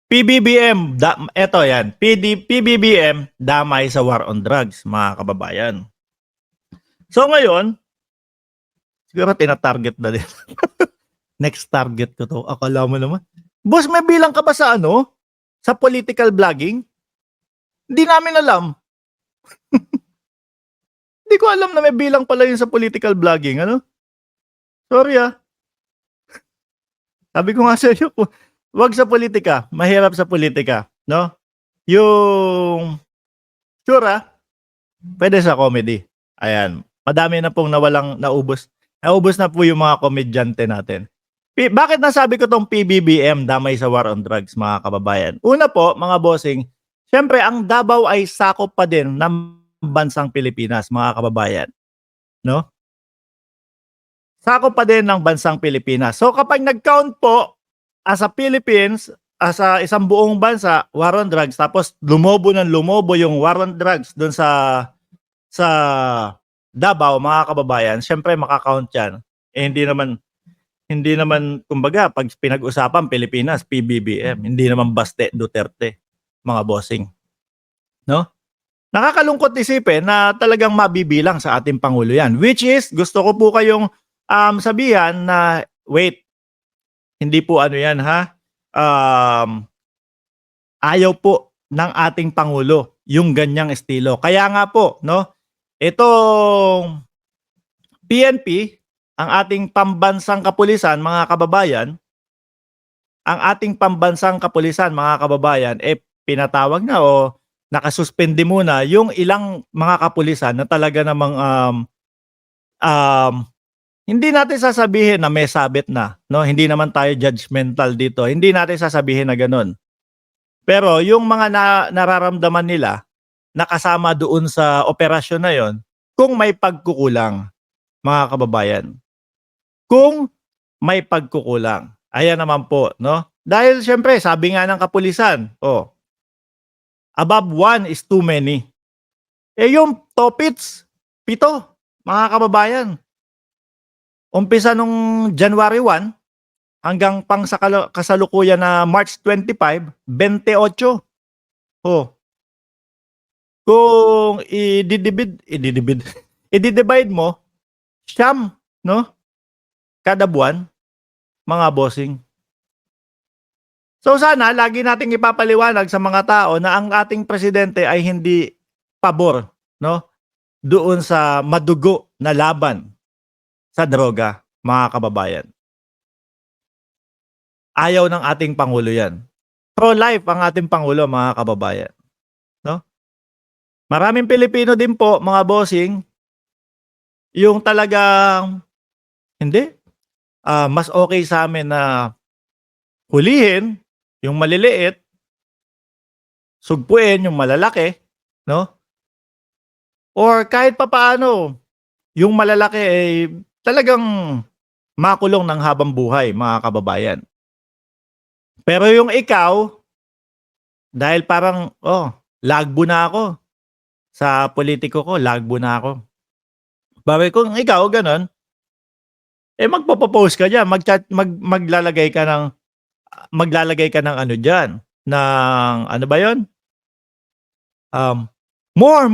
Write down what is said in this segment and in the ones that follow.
PBBM, eto yan, PBBM damay sa war on drugs, mga kababayan. So ngayon, siguro tina-target na din. Next target ko to. Akala mo naman. Boss, may bilang ka ba sa ano? Sa political blogging? Hindi namin alam. Hindi ko alam na may bilang pala yun sa political blogging. Ano? Sorry ah. Sabi ko nga sa iyo, wag sa politika. Mahirap sa politika. No? Yung sure pwede sa comedy. Ayan. Madami na pong naubos. Naubos na po yung mga komedyante natin. Bakit nasabi ko tong PBBM damay sa war on drugs, mga kababayan? Una po, mga bossing, syempre ang Davao ay sakop pa din ng bansang Pilipinas, mga kababayan. No? Sakop pa din ng bansang Pilipinas. So kapag nag-count po as a Philippines, as a isang buong bansa, war on drugs, tapos lumobo yung war on drugs doon sa Davao, mga kababayan, syempre makakount yan. Eh, hindi naman kumbaga pag pinag-usapan Pilipinas, PBBM, hindi naman Baste Duterte, mga bossing. No? Nakakalungkot isipin na talagang mabibilang sa ating Pangulo yan. Which is, gusto ko po kayong sabihan na, wait, hindi po ano yan ha, ayaw po ng ating Pangulo yung ganyang estilo. Kaya nga po, no, itong PNP, ang ating pambansang kapulisan, mga kababayan, ang ating pambansang kapulisan, mga kababayan, pinatawag na o nakasuspende muna yung ilang mga kapulisan na talaga namang hindi natin sasabihin na may sabit na, no? Hindi naman tayo judgmental dito. Hindi natin sasabihin na ganun. Pero yung mga nararamdaman nila nakasama doon sa operasyon na yon, kung may pagkukulang, mga kababayan. Kung may pagkukulang. Ayan naman po, no? Dahil syempre, sabi nga ng kapulisan, above 1 is too many. Yung topits, 7, mga kababayan. Umpisa nung January 1 hanggang pang sa kasalukuyan na March 25, 28. Kung i-divide mo, siyam, no? Kada buwan, mga bossing. So sana lagi nating ipapaliwanag sa mga tao na ang ating presidente ay hindi pabor, no, doon sa madugo na laban sa droga, mga kababayan. Ayaw ng ating Pangulo yan. Pro-life ang ating Pangulo, mga kababayan. No? Maraming Pilipino din po, mga bossing, yung talagang hindi, mas okay sa amin na hulihin yung maliliit, sugpuin yung malalaki, no? Or kahit papaano, yung malalaki ay talagang makulong ng habang buhay, mga kababayan. Pero yung ikaw, dahil parang, lagbo na ako sa politiko ko, lagbo na ako. Bakit kung ikaw, ganon, magpo-post ka dyan, maglalagay ka ng ano dyan, ng ano ba yon? More!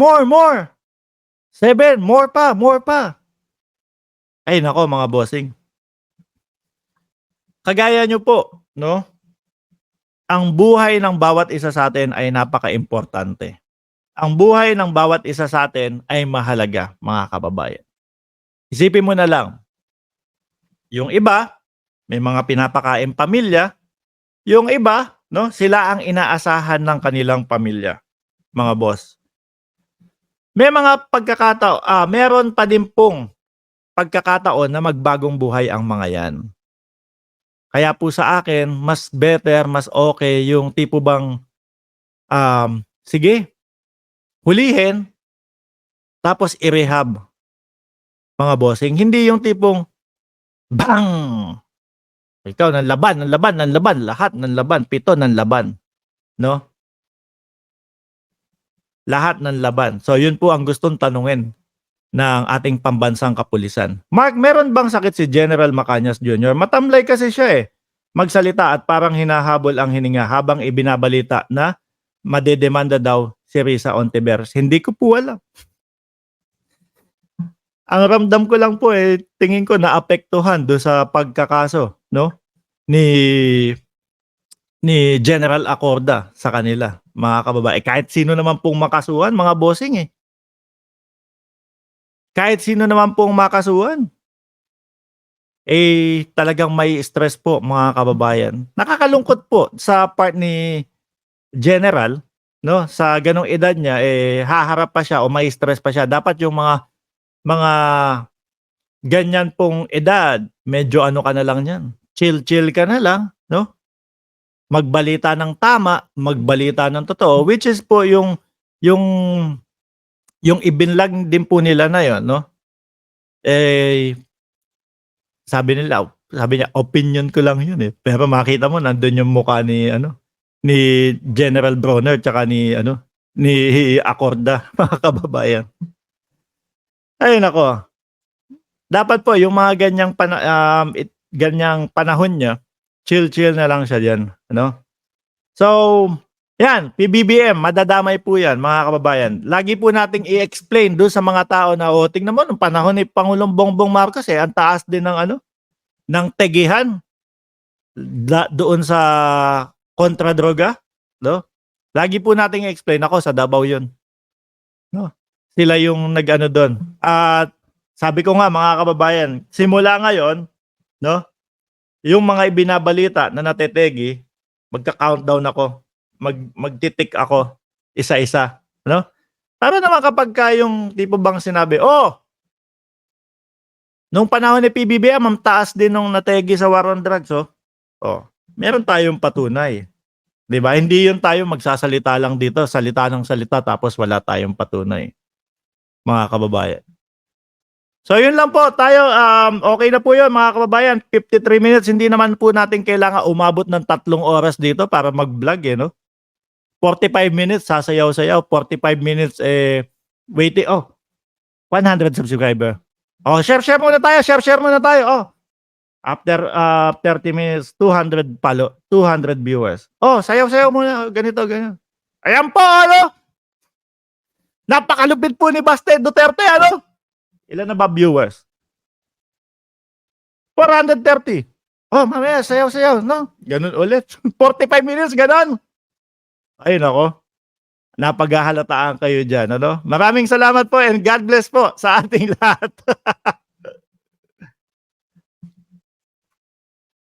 7, more pa. Ay nako, mga bossing. Kagaya nyo po, no? Ang buhay ng bawat isa sa atin ay napaka-importante. Ang buhay ng bawat isa sa atin ay mahalaga, mga kababayan. Isipin mo na lang, yung iba, may mga pinapakain pamilya, yung iba, no, sila ang inaasahan ng kanilang pamilya, mga boss. May mga pagkakataon, meron pa din pong pagkakataon na magbagong buhay ang mga yan. Kaya po sa akin, mas better, mas okay yung tipo bang, sige, hulihin, tapos i-rehab, mga bossing. Hindi yung tipong, bang! Ikaw, ng laban, lahat ng laban, 7 ng laban. No? Lahat ng laban. So, yun po ang gustong tanungin ng ating pambansang kapulisan. Mark, meron bang sakit si General Macañas Jr.? Matamlay kasi siya eh. magsalita at parang hinahabol ang hininga habang ibinabalita na madedemanda daw si Risa Ontiveros. Hindi ko po alam. Ang ramdam ko lang po, tingin ko naapektuhan do'n sa pagkakaso 'no, ni ni General Acorda sa kanila, mga kababayan. Kahit sino naman pong makasuhan mga bossing, Kahit sino naman pong makasuhan. Talagang may stress po mga kababayan. Nakakalungkot po sa part ni General 'no, sa gano'ng edad niya, haharap pa siya o mai-stress pa siya. Dapat yung mga ganyan pong edad, medyo ano ka na lang niyan, chill-chill ka na lang 'no? Magbalita ng tama, magbalita ng totoo, which is po yung yung ibinlag din po nila na yun 'no, eh, sabi niya, "Opinyon ko lang yun, Pero makita mo nandun yung mukha ni ano, ni General Bronner tsaka ni ano, ni Acorda, mga kababayan. Ay naku, dapat po yung mga ganyang panahon niya, chill-chill na lang siya diyan, ano? So, 'yan, PBBM madadamay po 'yan mga kababayan. Lagi po nating i-explain dun sa mga tao na, "Oh, tingnan mo nung panahon ni Pangulong Bongbong Marcos, ang taas din ng ano, ng tegihan doon sa kontra-droga," 'no? Lagi po nating i-explain, ako sa Davao 'yun, 'no? Sila yung nag-ano dun at sabi ko nga mga kababayan, simula ngayon 'no, yung mga ibinabalita na natetegi, magka-countdown ako, magti-tick ako isa-isa, ano? Para naman kapagka yung tipo bang sinabi, "Oh, nung panahon ni PBBM ang taas din nung nategi sa war on drugs, oh." Oh, meron tayong patunay, 'di ba? Hindi yun tayo magsasalita lang dito, salita ng salita tapos wala tayong patunay, mga kababayan. So yun lang po tayo, okey na po yun mga kababayan, 53 minutes, hindi naman po natin kailangan umabot ng 3 oras dito para mag-vlog, 'no? 45 minutes sasayaw-sayaw, 45 minutes, waiting, 100 subscriber. Oh, share share muna tayo, After, 30 minutes, 200 viewers. Oh, sayaw-sayaw muna, ganito, ganyan. Ayan po ano, napakalupit po ni Baste Duterte ano. Ilan na ba viewers? 430. Oh, mamaya sayaw-sayaw 'no, gano'n ulit. 45 minutes gano'n. Ay naku, napaghahalataan kayo diyan ano. Maraming salamat po and God bless po sa ating lahat.